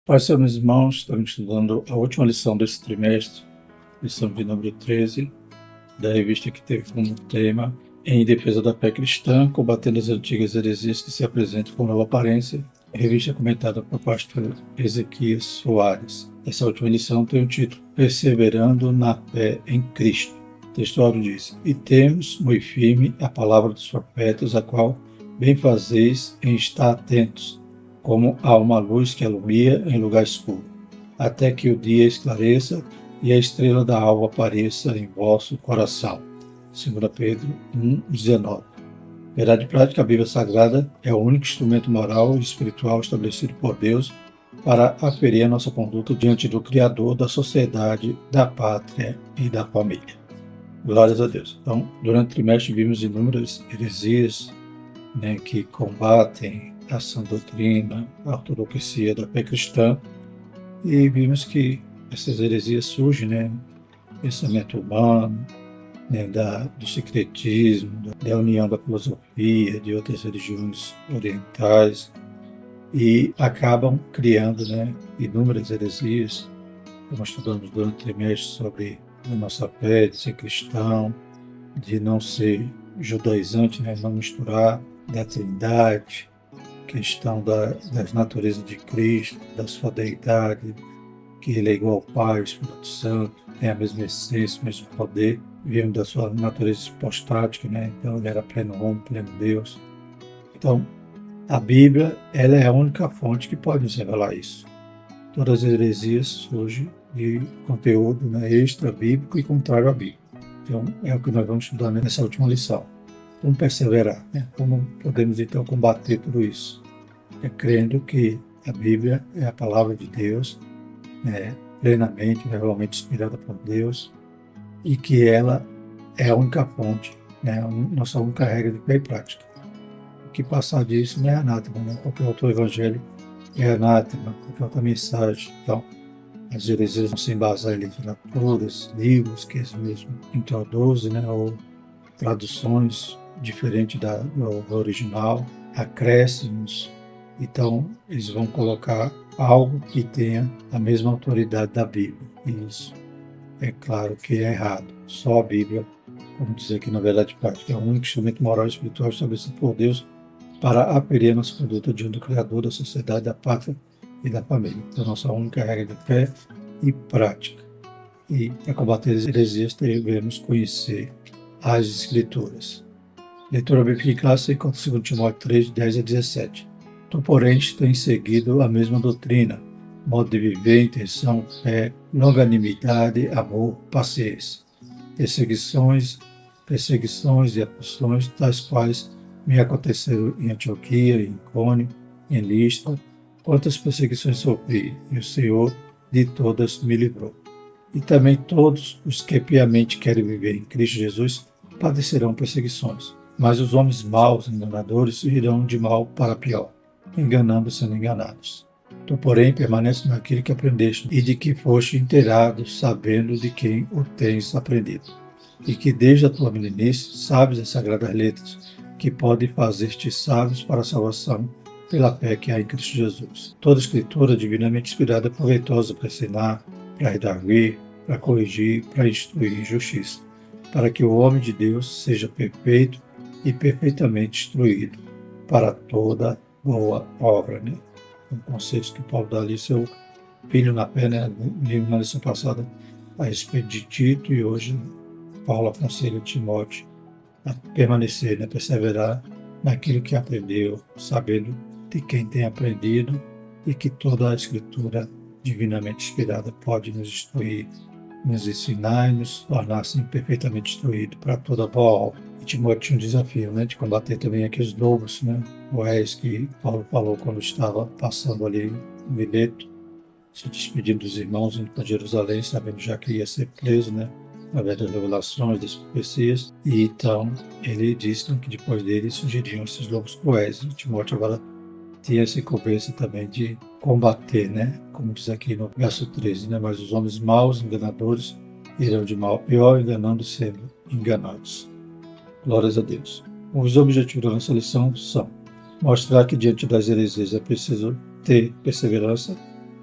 Paz, seus meus irmãos, estamos estudando a última lição desse trimestre, lição de número 13, da revista que teve como tema Em Defesa da Fé Cristã, combatendo as antigas heresias que se apresentam com nova aparência, revista comentada por pastor Ezequias Soares. Essa última lição tem o título Perseverando na Fé em Cristo. O texto áureo diz: E temos muito firme a palavra dos profetas, a qual bem fazeis em estar atentos, como a uma luz que alumia em lugar escuro, até que o dia esclareça e a estrela da alva apareça em vosso coração. 2 Pedro 1,19. Verdade prática, a Bíblia Sagrada é o único instrumento moral e espiritual estabelecido por Deus para aferir a nossa conduta diante do Criador da sociedade, da pátria e da família. Glórias a Deus. Então, durante o trimestre vimos inúmeras heresias que combatem a sã doutrina, a ortodoxia da fé cristã, e vimos que essas heresias surgem, pensamento humano, do secretismo, da união da filosofia, de outras religiões orientais, e acabam criando inúmeras heresias, como estudamos durante o trimestre sobre a nossa fé, de ser cristão, de não ser judaizante, não misturar, da trindade, questão das naturezas de Cristo, da sua deidade, que ele é igual ao Pai, o Espírito Santo, tem a mesma essência, o mesmo poder, vive da sua natureza hipostática, então ele era pleno homem, pleno Deus. Então, a Bíblia, ela é a única fonte que pode nos revelar isso. Todas as heresias surgem de conteúdo extra-bíblico e contrário à Bíblia. Então, é o que nós vamos estudar nessa última lição. Como perseverar? Como podemos então combater tudo isso? Crendo que a Bíblia é a palavra de Deus, plenamente, realmente inspirada por Deus, e que ela é a única fonte, nossa única regra de fé e prática. O que passar disso não é anátema, qualquer outro evangelho é anátema, qualquer outra mensagem. Então, as heresias não se embasam em literaturas, livros que eles mesmos introduzem, ou traduções diferentes do original, acréscimos. Então, eles vão colocar algo que tenha a mesma autoridade da Bíblia. E isso é claro que é errado. Só a Bíblia, como diz aqui na Verdade Prática, é o único instrumento moral e espiritual estabelecido por Deus para aferir a nossa conduta diante do Criador da sociedade, da pátria e da família. Então, a nossa única regra de fé e prática. E para combater as heresias, devemos conhecer as Escrituras. Leitura bíblica clássica, 2 Timóteo 3, 10 a 17. Tu, porém, tens seguido a mesma doutrina, modo de viver, intenção, fé, longanimidade, amor, paciência, perseguições e aflições, tais quais me aconteceram em Antioquia, em Icônio, em Listra, quantas perseguições sofri, e o Senhor de todas me livrou. E também todos os que piamente querem viver em Cristo Jesus padecerão perseguições. Mas os homens maus, enganadores, irão de mal para pior, enganando sendo enganados. Tu, porém, permanece naquilo que aprendeste e de que foste inteirado, sabendo de quem o tens aprendido. E que desde a tua meninice sabes as sagradas letras, que podem fazer-te sábios para a salvação pela fé que há em Cristo Jesus. Toda escritura divinamente inspirada é proveitosa para ensinar, para redarguir, para corrigir, para instruir em justiça, para que o homem de Deus seja perfeito e perfeitamente instruído para toda boa obra. Um conceito que Paulo dá ali, seu filho na fé, na lição passada, a respeito de Tito, e hoje Paulo aconselha Timóteo a permanecer, perseverar naquilo que aprendeu, sabendo de quem tem aprendido, e que toda a Escritura divinamente inspirada pode nos instruir, nos ensinar e nos tornar assim perfeitamente instruídos para toda boa obra. E Timóteo tinha um desafio, de combater também aqueles lobos, cruéis que Paulo falou quando estava passando ali em Mileto, se despedindo dos irmãos, indo para Jerusalém, sabendo já que ia ser preso, através das revelações, das profecias. E então ele disse que depois dele surgiriam esses lobos cruéis. E Timóteo agora tinha essa incumbência também de combater, como diz aqui no verso 13, mas os homens maus, enganadores, irão de mal a pior, enganando sendo enganados. Glórias a Deus. Os objetivos da nossa lição são mostrar que diante das heresias é preciso ter perseverança,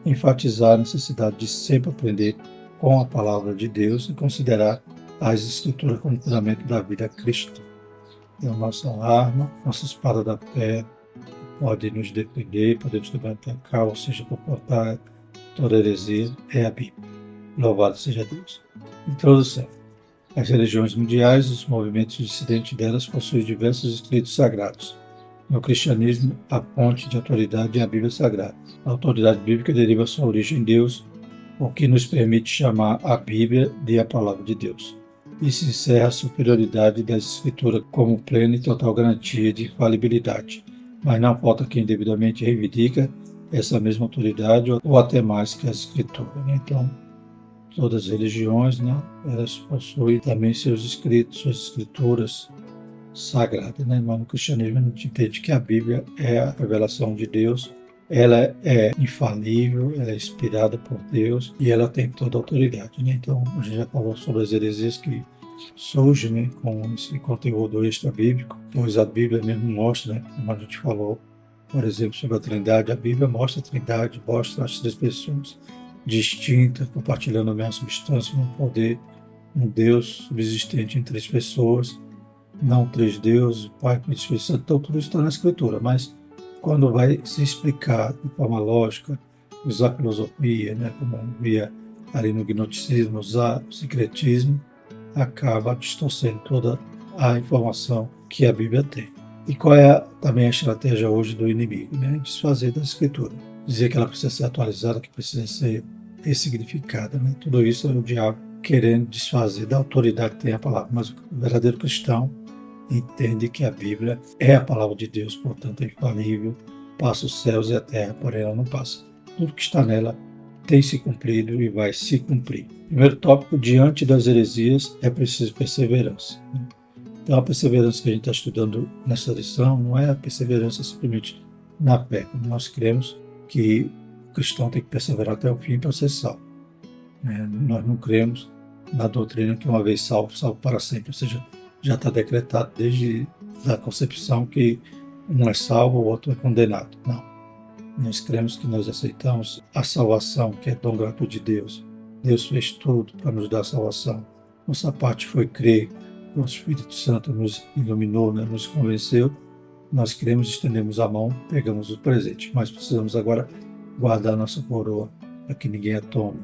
enfatizar a necessidade de sempre aprender com a palavra de Deus e considerar as Escrituras como fundamento da vida cristã. É a nossa arma, nossa espada da fé, pode nos defender, podemos nos atacar, ou seja, comportar toda heresia, é a Bíblia. Louvado seja Deus. Introdução. As religiões mundiais e os movimentos dissidentes delas possuem diversos escritos sagrados. No cristianismo, a fonte de autoridade é a Bíblia Sagrada. A autoridade bíblica deriva sua origem em Deus, o que nos permite chamar a Bíblia de a Palavra de Deus. Isso encerra a superioridade das Escrituras como plena e total garantia de infalibilidade. Mas não falta quem devidamente reivindica essa mesma autoridade ou até mais que as Escrituras. Então, todas as religiões, elas possuem também seus escritos, suas escrituras sagradas. Mas no cristianismo a gente entende que a Bíblia é a revelação de Deus, ela é infalível, ela é inspirada por Deus e ela tem toda a autoridade. Então, a gente já falou sobre as heresias que surgem com esse conteúdo extra-bíblico, pois a Bíblia mesmo mostra, como a gente falou, por exemplo, sobre a Trindade, a Bíblia mostra a Trindade, mostra as três pessoas distintas, compartilhando a mesma substância, um poder, um Deus subsistente em três pessoas, não três deuses, o Pai, o Espírito Santo. Então tudo isso está na Escritura, mas quando vai se explicar de forma lógica, usar a filosofia, como via ali no gnosticismo, usar o sincretismo, acaba distorcendo toda a informação que a Bíblia tem. E qual é também a estratégia hoje do inimigo? Desfazer da Escritura. Dizer que ela precisa ser atualizada, que precisa ser ressignificada. Tudo isso é o diabo querendo desfazer da autoridade que tem a palavra. Mas o verdadeiro cristão entende que a Bíblia é a palavra de Deus, portanto é infalível, passa os céus e a terra, porém ela não passa. Tudo que está nela tem se cumprido e vai se cumprir. Primeiro tópico, diante das heresias é preciso perseverança. Então a perseverança que a gente está estudando nessa lição não é a perseverança simplesmente na fé, como nós cremos que o cristão tem que perseverar até o fim para ser salvo. Nós não cremos na doutrina que uma vez salvo, salvo para sempre, ou seja, já está decretado desde a concepção que um é salvo, o outro é condenado. Não. Nós cremos que nós aceitamos a salvação, que é dom gratuito de Deus. Deus fez tudo para nos dar a salvação. Nossa parte foi crer. O Espírito Santo nos iluminou, nos convenceu. Nós cremos, estendemos a mão, pegamos o presente. Mas precisamos agora guardar nossa coroa, para que ninguém a tome.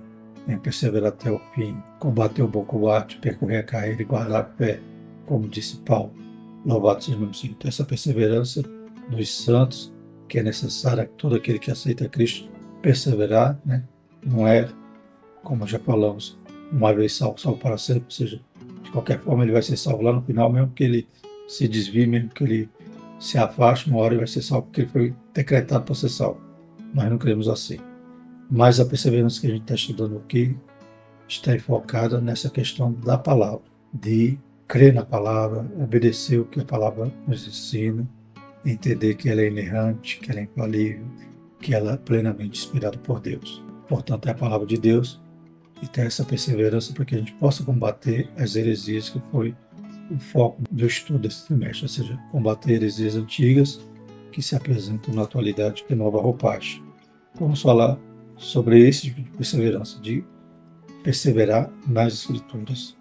Perseverar até o fim, combater o bom combate, percorrer a carreira e guardar a fé, como disse Paulo. Louvado seja o nome do Senhor. Essa perseverança dos santos, que é necessária a todo aquele que aceita Cristo perseverar, não é, como já falamos, uma vez salvo, salvo para sempre, ou seja, de qualquer forma ele vai ser salvo lá no final, mesmo que ele se desvie, mesmo que ele se afaste, uma hora ele vai ser salvo, porque ele foi decretado para ser salvo. Nós não queremos assim. Mas a perseverança que a gente está estudando aqui está enfocada nessa questão da palavra, de crer na palavra, obedecer o que a palavra nos ensina, entender que ela é inerrante, que ela é infalível, que ela é plenamente inspirada por Deus. Portanto, é a palavra de Deus e ter essa perseverança para que a gente possa combater as heresias, que foi o foco do estudo desse trimestre, ou seja, combater heresias antigas que se apresentam na atualidade de nova roupagem. Vamos falar sobre esse tipo de perseverança, de perseverar nas Escrituras.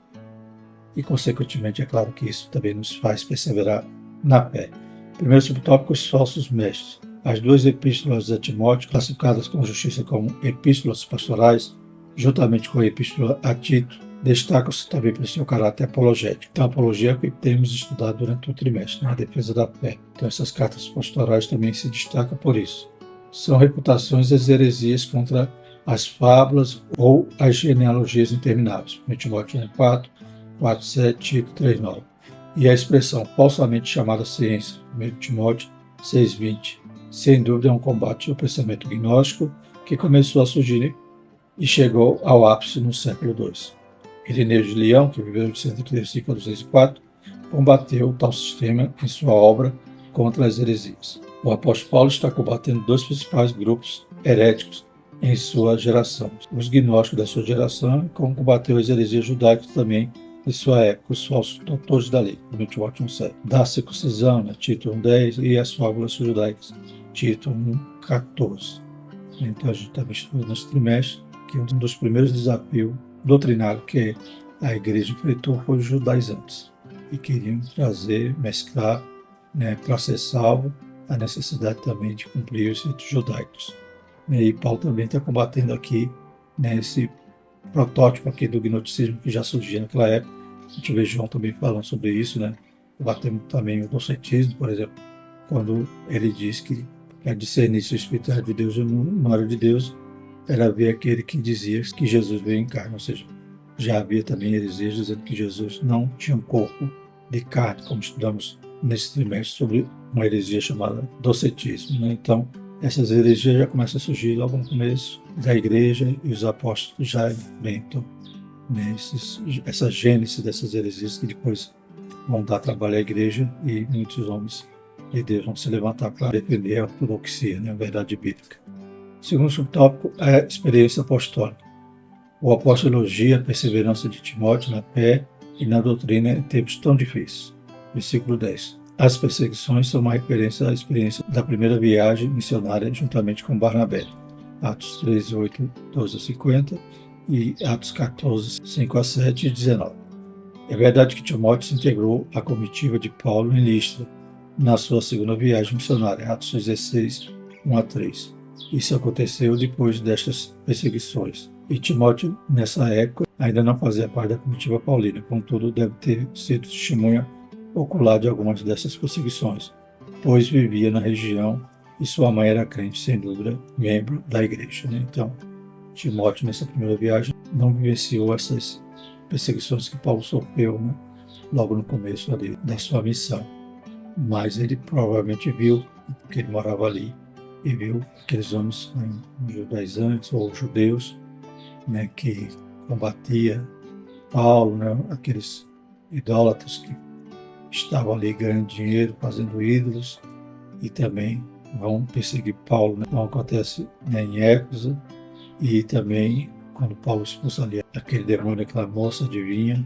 E, consequentemente, é claro que isso também nos faz perseverar na fé. Primeiro subtópico, os falsos mestres. As duas epístolas a Timóteo, classificadas com justiça como epístolas pastorais, juntamente com a epístola a Tito, destacam-se também pelo seu caráter apologético. Então, a apologia é o que temos estudado durante o trimestre, a defesa da fé. Então, essas cartas pastorais também se destacam por isso. São reputações das heresias contra as fábulas ou as genealogias intermináveis. Timóteo 1,4, 4,7, Tito 3,9. E a expressão falsamente chamada ciência, 1 Timóteo 6,20. Sem dúvida é um combate ao pensamento gnóstico que começou a surgir e chegou ao ápice no século II. Irineu de Leão, que viveu de 135 a 204, combateu tal sistema em sua obra Contra as Heresias. O apóstolo Paulo está combatendo dois principais grupos heréticos em sua geração: os gnósticos da sua geração, e como combateu as heresias judaicas também de sua época, os falsos doutores da lei, Timóteo 1,7. Da circuncisão, Tito 1,10, e as fábulas judaicas, Tito 1,14. Então a gente estava estudando nesse trimestre que um dos primeiros desafios doutrinários que a igreja enfrentou foi os judaizantes, e queriam trazer, mesclar, né, para ser salvo, a necessidade também de cumprir os ritos judaicos. E Paulo também está combatendo aqui, né, esse protótipo aqui do gnosticismo que já surgia naquela época. A gente vê João também falando sobre isso, né? Combatendo também o docetismo, por exemplo, quando ele diz que para discernir se o Espírito era de Deus ou não era de Deus, era ver aquele que dizia que Jesus veio em carne, ou seja, já havia também heresias dizendo que Jesus não tinha um corpo de carne, como estudamos nesse trimestre sobre uma heresia chamada docetismo, né? Então, essas heresias já começam a surgir logo no começo da igreja, e os apóstolos já inventam, né, essa gênese dessas heresias que depois vão dar trabalho à igreja, e muitos homens de Deus vão se levantar para defender a ortodoxia, né, a verdade bíblica. O segundo subtópico é a experiência apostólica. O apóstolo elogia a perseverança de Timóteo na fé e na doutrina em tempos tão difíceis. Versículo 10. As perseguições são uma referência à experiência da primeira viagem missionária juntamente com Barnabé. Atos 13, 8, 12 a 50 e Atos 14, 5 a 7 e 19. É verdade que Timóteo se integrou à comitiva de Paulo em Listra na sua segunda viagem missionária, Atos 16, 1 a 3. Isso aconteceu depois destas perseguições. E Timóteo, nessa época, ainda não fazia parte da comitiva paulina, contudo, deve ter sido testemunha ocular de algumas dessas perseguições, pois vivia na região e sua mãe era crente, sem dúvida, membro da igreja, né? Então, Timóteo, nessa primeira viagem, não vivenciou essas perseguições que Paulo sofreu, né, logo no começo ali, da sua missão. Mas ele provavelmente viu, porque ele morava ali, e viu aqueles homens, né, judaizantes ou judeus, né, que combatia Paulo, né, aqueles idólatras que estavam ali ganhando dinheiro, fazendo ídolos, e também vão perseguir Paulo, né? Então acontece, né, em Éfeso, e também quando Paulo expulsa ali aquele demônio, aquela moça adivinha,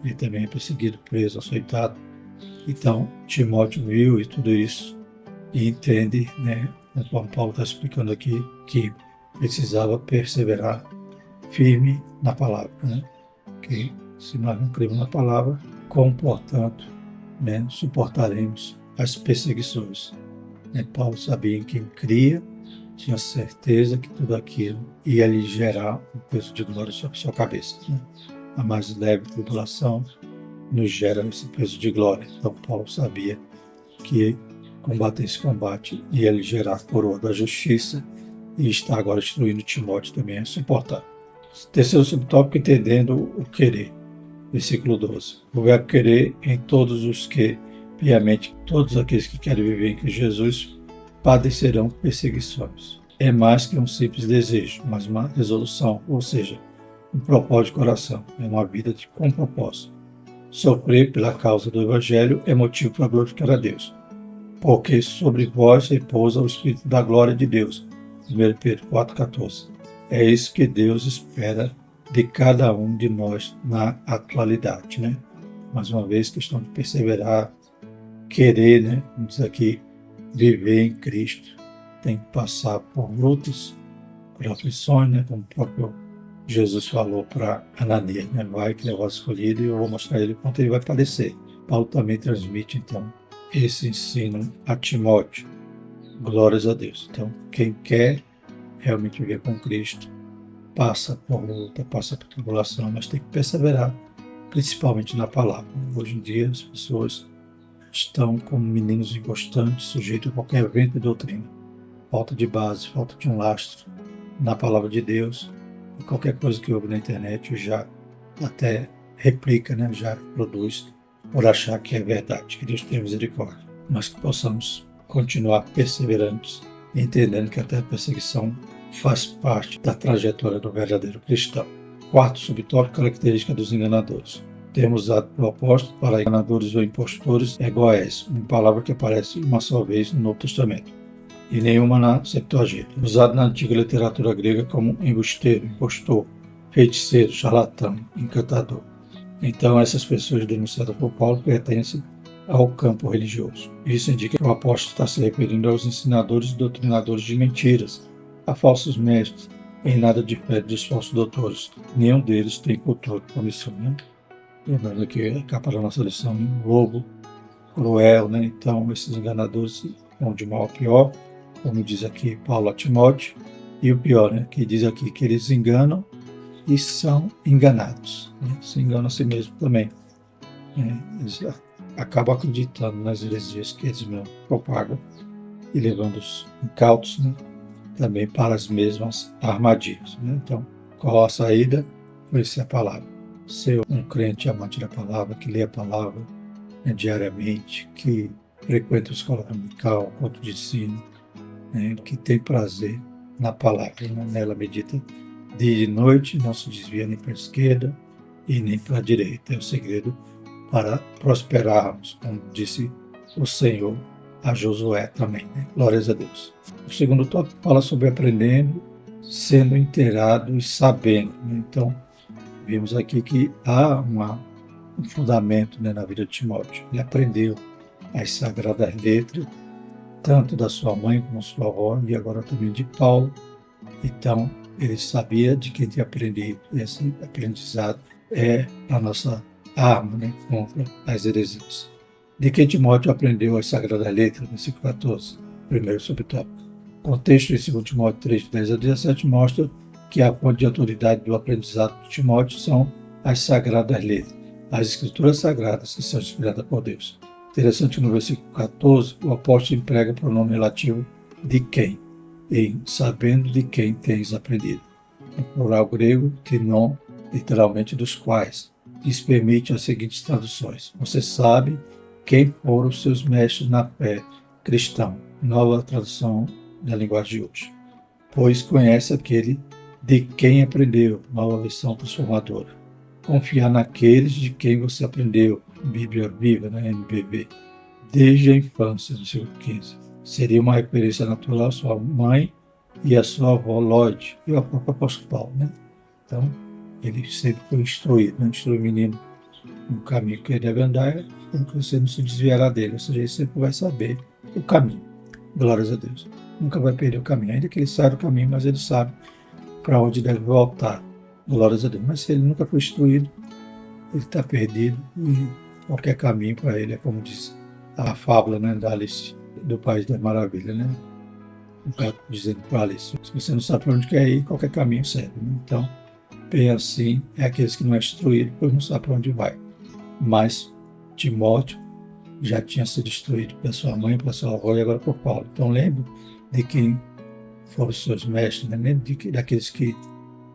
ele também é perseguido, preso, açoitado. Então Timóteo viu e tudo isso e entende, né, conforme Paulo está explicando aqui, que precisava perseverar firme na palavra, né? Que se nós não cremos na palavra, como, portanto, né, suportaremos as perseguições. Né? Paulo sabia em quem cria, tinha certeza que tudo aquilo ia lhe gerar um peso de glória sobre sua cabeça. Né? A mais leve tribulação nos gera esse peso de glória. Então Paulo sabia que combater esse combate ia lhe gerar a coroa da justiça, e está agora instruindo Timóteo também a suportar. Terceiro subtópico, entendendo o querer. Versículo 12. O verbo querer em todos os que, piamente, todos aqueles que querem viver em Cristo Jesus, padecerão perseguições. É mais que um simples desejo, mas uma resolução, ou seja, um propósito de coração. É uma vida com propósito. Sofrer pela causa do Evangelho é motivo para glorificar a Deus, porque sobre vós repousa o Espírito da glória de Deus. 1 Pedro 4,14. É isso que Deus espera de cada um de nós na atualidade, né? Mais uma vez, questão de perseverar, querer, né? Como diz aqui, viver em Cristo. Tem que passar por lutas, por aflições, né? Como o próprio Jesus falou para Ananias, né? Vai que é o vosso escolhido e eu vou mostrar a ele quanto ele vai padecer. Paulo também transmite, então, esse ensino a Timóteo. Glórias a Deus. Então, quem quer realmente viver com Cristo, passa por luta, passa por tribulação, mas tem que perseverar, principalmente na palavra. Hoje em dia, as pessoas estão como meninos inconstantes, sujeitos a qualquer vento de doutrina. Falta de base, falta de um lastro na palavra de Deus. E qualquer coisa que ouve na internet já até replica, né? Já produz por achar que é verdade, que Deus tenha misericórdia. Mas que possamos continuar perseverantes, entendendo que até a perseguição faz parte da trajetória do verdadeiro cristão. Quarto subtópico, característica dos enganadores. Termos usado pelo apóstolo para enganadores ou impostores é goés, uma palavra que aparece uma só vez no Novo Testamento, e nenhuma na Septuaginta. Usado na antiga literatura grega como embusteiro, impostor, feiticeiro, charlatão, encantador. Então, essas pessoas denunciadas por Paulo pertencem ao campo religioso. Isso indica que o apóstolo está se referindo aos ensinadores e doutrinadores de mentiras, a falsos mestres, em nada difere dos falsos doutores. Nenhum deles tem cultura com missão, né? Lembrando aqui a capa da nossa lição, né? Um lobo cruel, né? Então, esses enganadores vão de mal a pior, como diz aqui Paulo a Timóteo, e o pior, né? Que diz aqui que eles enganam e são enganados, né? Se enganam a si mesmo também. Eles acabam acreditando nas heresias que eles mesmos propagam e levando os incautos, né, também para as mesmas armadilhas, né? Então, qual a saída? Conhecer a palavra. Ser um crente amante da palavra, que lê a palavra, né, diariamente, que frequenta a escola dominical, culto de ensino, né, que tem prazer na palavra, né? Nela medita dia e noite, não se desvia nem para a esquerda e nem para a direita. É o segredo para prosperarmos, como disse o Senhor a Josué também, né? Glórias a Deus. O segundo tópico fala sobre aprendendo, sendo inteirado e sabendo, né? Então, vimos aqui que há um fundamento, né, na vida de Timóteo. Ele aprendeu as sagradas letras, tanto da sua mãe como da sua avó, e agora também de Paulo. Então, ele sabia de quem tinha aprendido. E esse aprendizado é a nossa arma, né, contra as heresias. De que Timóteo aprendeu as Sagradas Letras, versículo 14, primeiro subtópico. O contexto de 2 Timóteo 3, 10 a 17 mostra que a fonte de autoridade do aprendizado de Timóteo são as Sagradas Letras, as Escrituras Sagradas que são inspiradas por Deus. Interessante que no versículo 14, o apóstolo emprega o pronome relativo de quem, em sabendo de quem tens aprendido. No plural grego, tinon, literalmente dos quais. Isso permite as seguintes traduções. Você sabe quem foram os seus mestres na fé cristã. Nova tradução da linguagem de hoje. Pois conhece aquele de quem aprendeu. Nova versão transformadora. Confiar naqueles de quem você aprendeu. Bíblia Viva, né? NBV. Desde a infância, no século XV. Seria uma referência natural à sua mãe e à sua avó Lloyd e ao próprio apóstolo Paulo, né? Então, ele sempre foi instruído, né? Instrui o menino no caminho que ele deve andar, porque você não se desviará dele, ou seja, ele sempre vai saber o caminho. Glórias a Deus. Nunca vai perder o caminho, ainda que ele saia do caminho, mas ele sabe para onde deve voltar. Glórias a Deus. Mas se ele nunca foi instruído, ele está perdido e qualquer caminho para ele é como diz a fábula, né, da Alice, do País das Maravilhas, né? O cara dizendo para Alice, se você não sabe para onde quer ir, qualquer caminho serve, né? Então, bem assim, é aqueles que não é instruído, pois não sabe para onde vai. Mas Timóteo já tinha sido instruído pela sua mãe, pela sua avó e agora por Paulo. Então lembre de quem foram os seus mestres, né? Lembre daqueles que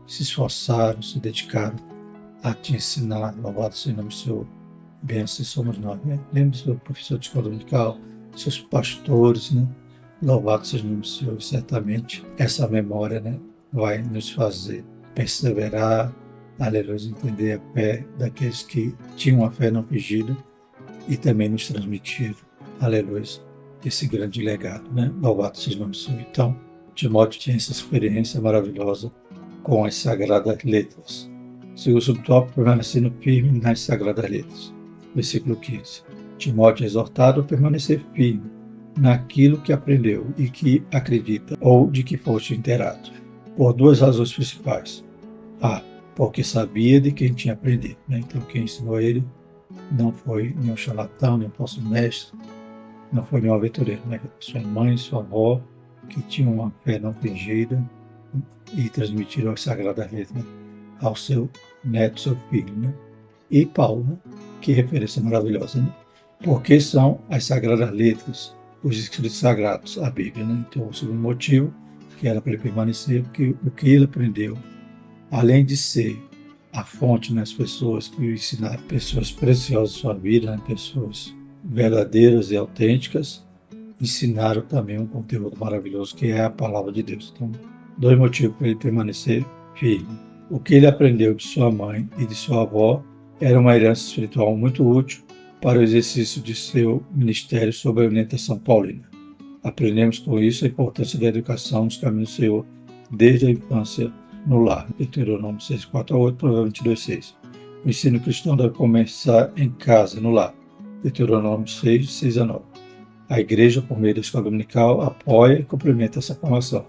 se esforçaram, se dedicaram a te ensinar. Louvado seja o nome do Senhor. Bem assim somos nós, né? Lembre do seu professor de escola dominical, seus pastores, né? Louvado seja o nome do Senhor. Certamente essa memória, né, vai nos fazer perseverar, aleluia, entender a fé daqueles que tinham a fé não fingida e também nos transmitiram, aleluia, esse grande legado, né? Louvado seja o nome do Senhor. Então, Timóteo tinha essa experiência maravilhosa com as Sagradas Letras. Segundo subtópico, permanecendo firme nas Sagradas Letras. Versículo 15. Timóteo é exortado a permanecer firme naquilo que aprendeu e que acredita ou de que foste inteirado, por duas razões principais. Porque sabia de quem tinha aprendido, né? Então, quem ensinou ele não foi nenhum charlatão, nenhum falso mestre, não foi nenhum aventureiro, né? Sua mãe, sua avó, que tinham uma fé não fingida e transmitiram as Sagradas Letras ao seu neto, seu filho, né? E Paulo, né? Que referência maravilhosa, né? Porque são as Sagradas Letras, os escritos sagrados, a Bíblia, né? Então, o segundo motivo, que era para ele permanecer, porque o que ele aprendeu, além de ser a fonte nas pessoas que o ensinaram, pessoas preciosas em sua vida, né? Pessoas verdadeiras e autênticas, ensinaram também um conteúdo maravilhoso que é a palavra de Deus. Então, dois motivos para ele permanecer firme. O que ele aprendeu de sua mãe e de sua avó era uma herança espiritual muito útil para o exercício de seu ministério sob a orientação paulina. Aprendemos com isso a importância da educação nos caminhos do Senhor desde a infância no lar. Deuteronômio 6, 4 a 8, Provérbios 22, 6. O ensino cristão deve começar em casa, no lar. Deuteronômio 6, 6 a 9. A igreja, por meio da escola dominical, apoia e complementa essa formação.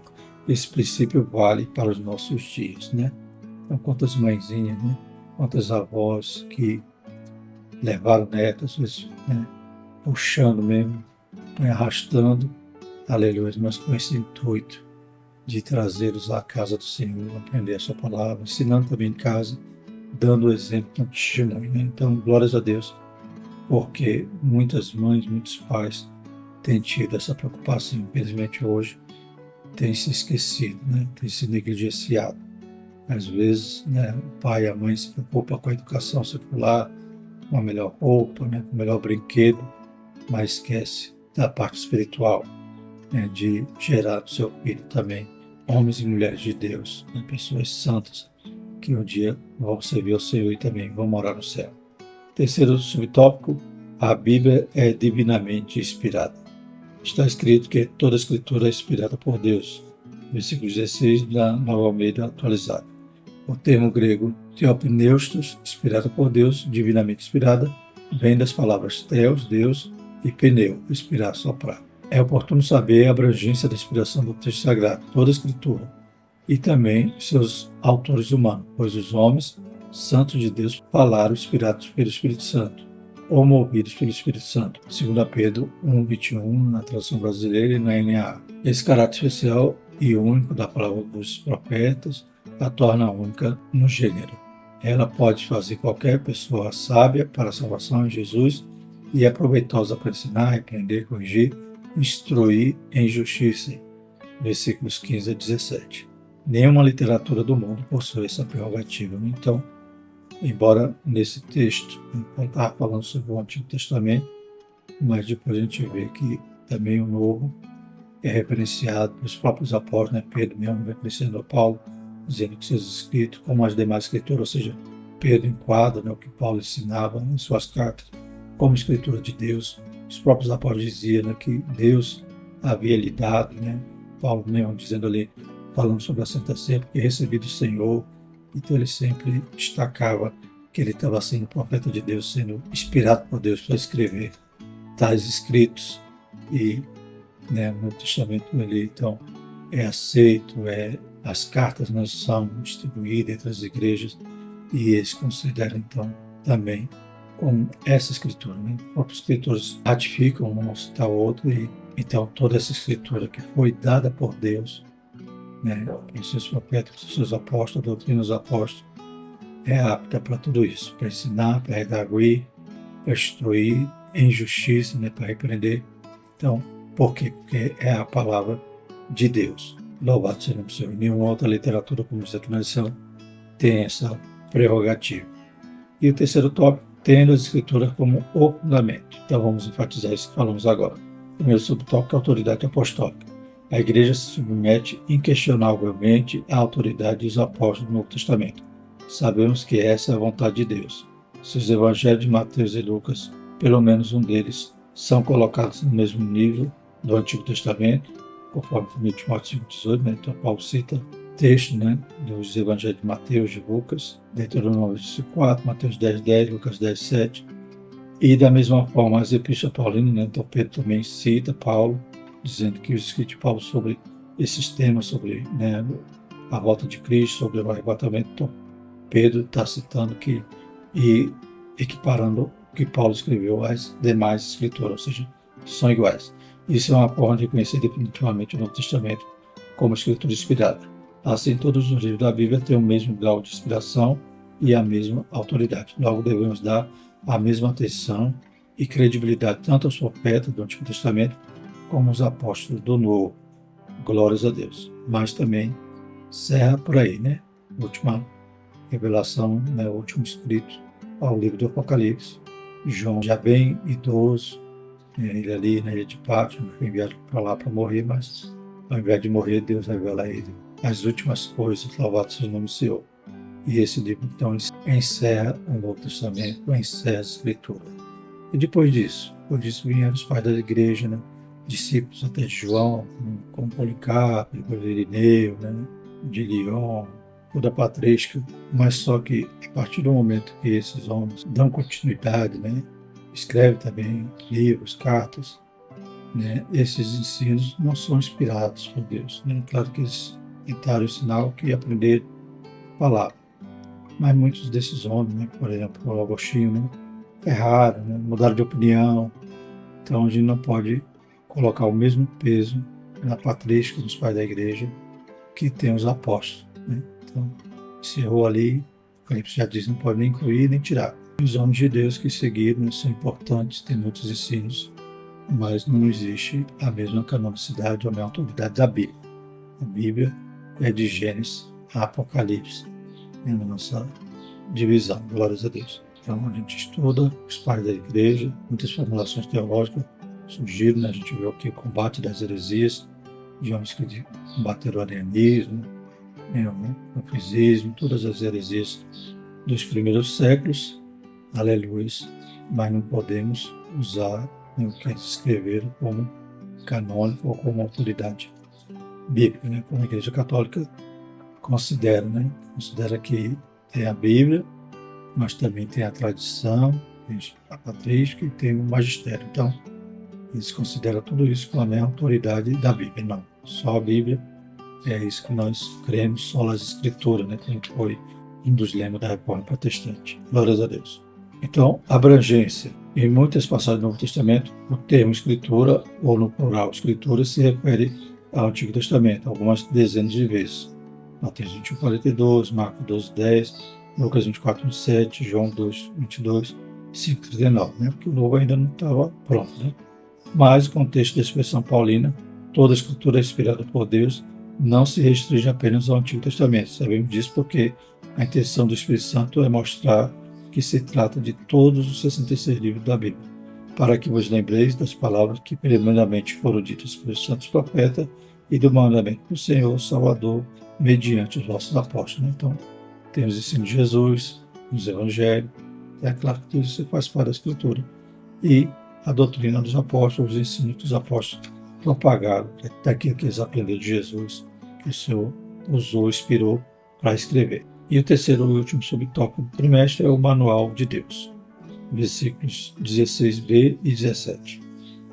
esse princípio vale para os nossos dias, né? Então, quantas mãezinhas, né? Quantas avós que levaram netos, né? Puxando mesmo, né? Arrastando, aleluia, mas com esse intuito de trazê-los à casa do Senhor, aprender a sua palavra, ensinando também em casa, dando o exemplo, dando testemunho, né? Então, glórias a Deus, porque muitas mães, muitos pais têm tido essa preocupação, infelizmente hoje, tem se esquecido, né? Tem se negligenciado. Às vezes, né, o pai e a mãe se preocupam com a educação secular, com a melhor roupa, né, com o melhor brinquedo, mas esquece da parte espiritual, né, de gerar no seu filho também homens e mulheres de Deus, né, pessoas santas, que um dia vão servir ao Senhor e também vão morar no céu. Terceiro subtópico, a Bíblia é divinamente inspirada. Está escrito que toda a Escritura é inspirada por Deus. Versículo 16 da Nova Almeida atualizada. O termo grego theopneustos, inspirada por Deus, divinamente inspirada, vem das palavras theos, Deus, e pneu, inspirar, soprar. É oportuno saber a abrangência da inspiração do texto sagrado, toda a Escritura, e também seus autores humanos, pois os homens, santos de Deus, falaram inspirados pelo Espírito Santo, ou movidos pelo Espírito Santo, 2 Pedro 1:21, na tradução brasileira e na NAA. Esse caráter especial e único da palavra dos profetas a torna única no gênero. Ela pode fazer qualquer pessoa sábia para a salvação em Jesus e é proveitosa para ensinar, repreender, corrigir, instruir em justiça. Versículos 15 a 17. Nenhuma literatura do mundo possui essa prerrogativa. Então, embora nesse texto, ele estava falando sobre o Antigo Testamento, mas depois a gente vê que também o Novo é referenciado pelos próprios apóstolos, né? Pedro mesmo referenciando a Paulo, dizendo que seus escritos, como as demais escrituras, ou seja, Pedro enquadra, né, o que Paulo ensinava em suas cartas, como escritura de Deus. Os próprios apóstolos diziam, né, que Deus havia lhe dado, né? Paulo mesmo dizendo ali, falando sobre a Santa Ceia, porque recebi do Senhor. Então ele sempre destacava que ele estava sendo profeta de Deus, sendo inspirado por Deus para escrever tais escritos. E, né, no Testamento ele então é aceito, as cartas não são distribuídas entre as igrejas e eles consideram então também como essa escritura, né? Os próprios escritores ratificam, um não citar o outro, e então toda essa escritura que foi dada por Deus, né, pelos seus profetas, pelos seus apóstolos, a doutrina dos apóstolos, é apta para tudo isso, para ensinar, para redarguir, para instruir em justiça, né, para repreender. Então, por quê? Porque é a palavra de Deus. Louvado seja o Senhor. Nenhuma outra literatura, como diz aqui na lição, tem essa prerrogativa. E o terceiro tópico, tendo as escrituras como o fundamento. Então vamos enfatizar isso que falamos agora. Primeiro subtópico, autoridade apostólica. A igreja se submete inquestionavelmente à autoridade dos apóstolos do Novo Testamento. Sabemos que essa é a vontade de Deus. Se os evangelhos de Mateus e Lucas, pelo menos um deles, são colocados no mesmo nível do Antigo Testamento, conforme 1 Timóteo 5,18, né? Então Paulo cita texto, né, dos evangelhos de Mateus e Lucas, Deuteronômio 4, Mateus 10:10, Lucas 10:7, e da mesma forma as epístolas paulinas, né? Então Pedro também cita Paulo, dizendo que os escritos de Paulo sobre esses temas, sobre, né, a volta de Cristo, sobre o arrebatamento. Então, Pedro está citando que, e equiparando o que Paulo escreveu às demais escrituras, ou seja, são iguais. Isso é uma forma de reconhecer definitivamente o Novo Testamento como escritura inspirada. Assim, todos os livros da Bíblia têm o mesmo grau de inspiração e a mesma autoridade. Logo, devemos dar a mesma atenção e credibilidade tanto aos profetas do Antigo Testamento como aos apóstolos do Novo. Glórias a Deus. Mas também encerra por aí, né? Última revelação, né? O último escrito ao livro do Apocalipse. João, já bem idoso, ele ali na ilha de Patmos, foi enviado para lá para morrer, mas ao invés de morrer, Deus revela a ele as últimas coisas, louvado seja o nome do Senhor. E esse livro, então, encerra o Novo Testamento, encerra a Escritura. E depois disso vieram os pais da igreja, né? Discípulos até de João, como Policarpo, Irineu, né? De Lyon, toda a patrística, mas só que a partir do momento que esses homens dão continuidade, né? Escrevem também livros, cartas, né, esses ensinos não são inspirados por Deus, né? Claro que eles tentaram ensinar o que aprender a palavra, mas muitos desses homens, né, por exemplo, o Agostinho, né, erraram, né, mudaram de opinião. Então a gente não pode colocar o mesmo peso na patrística dos pais da igreja que tem os apóstolos, né? Então, se errou ali, o Apocalipse já diz, não pode nem incluir nem tirar. Os homens de Deus que seguiram, né, são importantes, têm muitos ensinos, mas não existe a mesma canonicidade ou a mesma autoridade da Bíblia. A Bíblia é de Gênesis a Apocalipse, é a nossa divisão, glórias a Deus. Então a gente estuda os pais da igreja, muitas formulações teológicas surgiram, né? A gente viu aqui o combate das heresias, de homens que combateram o arianismo, né, o gnosticismo, todas as heresias dos primeiros séculos, aleluia, mas não podemos usar, né, o que eles escreveram como canônico ou como autoridade bíblica, né? Como a Igreja Católica considera, né? Considera que tem a Bíblia, mas também tem a tradição, tem a patrística e tem o magistério. Então, eles consideram tudo isso como a mesma autoridade da Bíblia. Não, só a Bíblia é isso que nós cremos, só as Escrituras, né? Como foi um dos lemas da Reforma Protestante. Glórias a Deus. Então, abrangência. Em muitas passagens do Novo Testamento, o termo Escritura, ou no plural Escritura, se refere ao Antigo Testamento, algumas dezenas de vezes. Mateus 21, 42, Marcos 12, 10, Lucas 24, 27, João 2, 22, 5, 39, né? Porque o novo ainda não estava pronto, né? Mas o contexto da expressão paulina, toda a escritura é inspirada por Deus, não se restringe apenas ao Antigo Testamento. Sabemos disso porque a intenção do Espírito Santo é mostrar que se trata de todos os 66 livros da Bíblia, para que vos lembreis das palavras que primeiramente foram ditas pelos santos profetas e do mandamento do Senhor Salvador mediante os vossos apóstolos. Né? Então, temos o ensino de Jesus, os evangelhos, é claro que tudo isso faz parte da Escritura. E a doutrina dos apóstolos, os ensinos que os apóstolos propagaram, daquilo que eles aprenderam de Jesus, que o Senhor usou, inspirou para escrever. E o terceiro e último subtópico do trimestre é o Manual de Deus, versículos 16b e 17.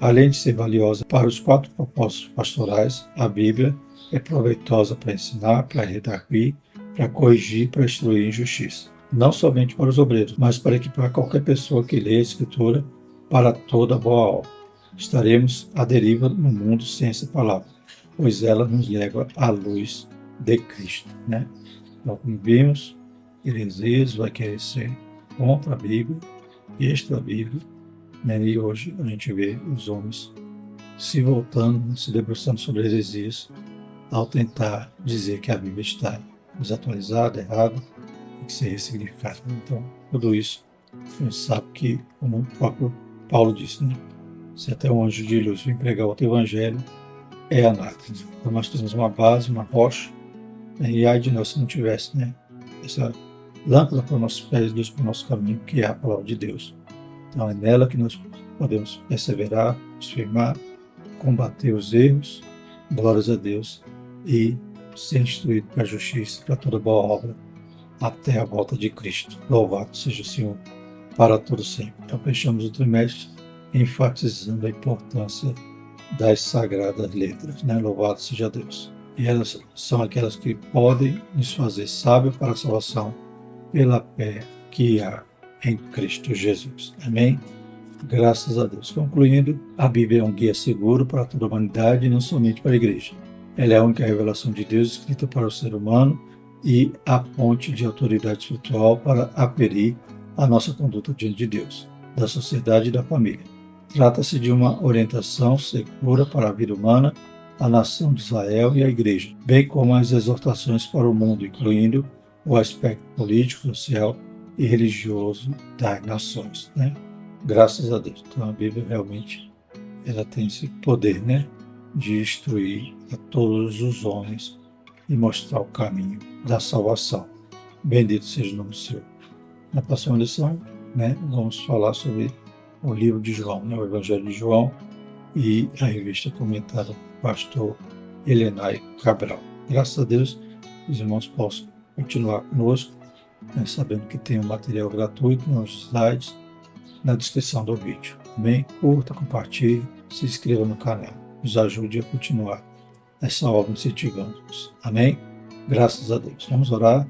Além de ser valiosa para os 4 propósitos pastorais, a Bíblia é proveitosa para ensinar, para redarguir, para corrigir, para instruir em justiça. Não somente para os obreiros, mas para equipar qualquer pessoa que lê a Escritura para toda boa obra. Estaremos à deriva no mundo sem essa palavra, pois ela nos leva à luz de Cristo. Né? Então, como vimos, heresias vai querer ser contra a Bíblia, extra a Bíblia, né? E hoje a gente vê os homens se voltando, se debruçando sobre heresias, ao tentar dizer que a Bíblia está desatualizada, errada, tem que ser ressignificada. Então, tudo isso, a gente sabe que, como o próprio Paulo disse, né? Se até um anjo de luz vem pregar outro evangelho, é anátema. Então, nós temos uma base, uma rocha, né? E ai de nós se não tivesse, né, essa lâmpada para os nossos pés, luz para o nosso caminho, que é a palavra de Deus. Então, é nela que nós podemos perseverar, nos firmar, combater os erros, glórias a Deus, e ser instruído para a justiça, para toda boa obra, até a volta de Cristo. Louvado seja o Senhor para todo sempre. Então, fechamos o trimestre enfatizando a importância das sagradas letras, né? Louvado seja Deus. E elas são aquelas que podem nos fazer sábios para a salvação pela fé que há em Cristo Jesus. Amém? Graças a Deus. Concluindo, a Bíblia é um guia seguro para toda a humanidade e não somente para a igreja. Ela é a única revelação de Deus escrita para o ser humano e a fonte de autoridade espiritual para aferir a nossa conduta diante de Deus, da sociedade e da família. Trata-se de uma orientação segura para a vida humana, a nação de Israel e a igreja, bem como as exortações para o mundo, incluindo o aspecto político, social e religioso das nações, né? Graças a Deus. Então a Bíblia realmente ela tem esse poder, né, de instruir a todos os homens e mostrar o caminho da salvação. Bendito seja o nome do Senhor. Na próxima lição, né, vamos falar sobre o livro de João, né, o Evangelho de João e a revista comentada do pastor Helenay Cabral. Graças a Deus, os irmãos possam continuar conosco, né, sabendo que tem um material gratuito nos slides na descrição do vídeo. Amém? Curta, compartilhe, se inscreva no canal. Nos ajude a continuar essa obra incentivando-nos. Amém? Graças a Deus. Vamos orar.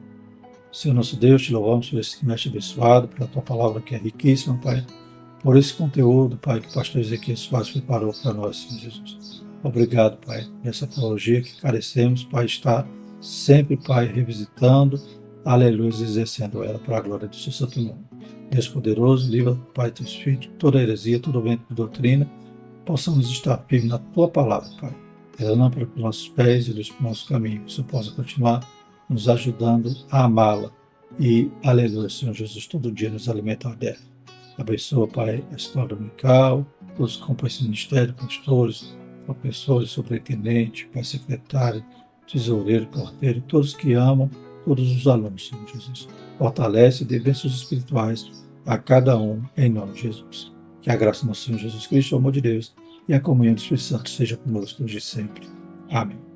Senhor nosso Deus, te louvamos por esse trimestre abençoado, pela tua palavra que é riquíssima, Pai, por esse conteúdo, Pai, que o pastor Ezequiel Soares preparou para nós, Senhor Jesus. Obrigado, Pai, nessa teologia que carecemos, Pai, está sempre, Pai, revisitando, aleluia, exercendo ela para a glória do seu santo nome. Deus poderoso, livra, Pai, teus filhos, toda heresia, todo vento de doutrina, possamos estar firmes na tua palavra, Pai. Ela é lâmpada para os nossos pés e luz para o nosso caminho, que o Senhor possa continuar nos ajudando a amá-la. E, aleluia, Senhor Jesus, todo dia nos alimentar dela. Abençoa, Pai, a escola dominical, todos que compõem esse ministério, pastores, professores, superintendente, Pai secretário, tesoureiro, porteiro, todos que amam, todos os alunos, Senhor Jesus. Fortalece e dê bênçãos espirituais a cada um, em nome de Jesus. Que a graça do nosso Senhor Jesus Cristo, o amor de Deus e a comunhão do Espírito Santo seja conosco hoje e sempre. Amém.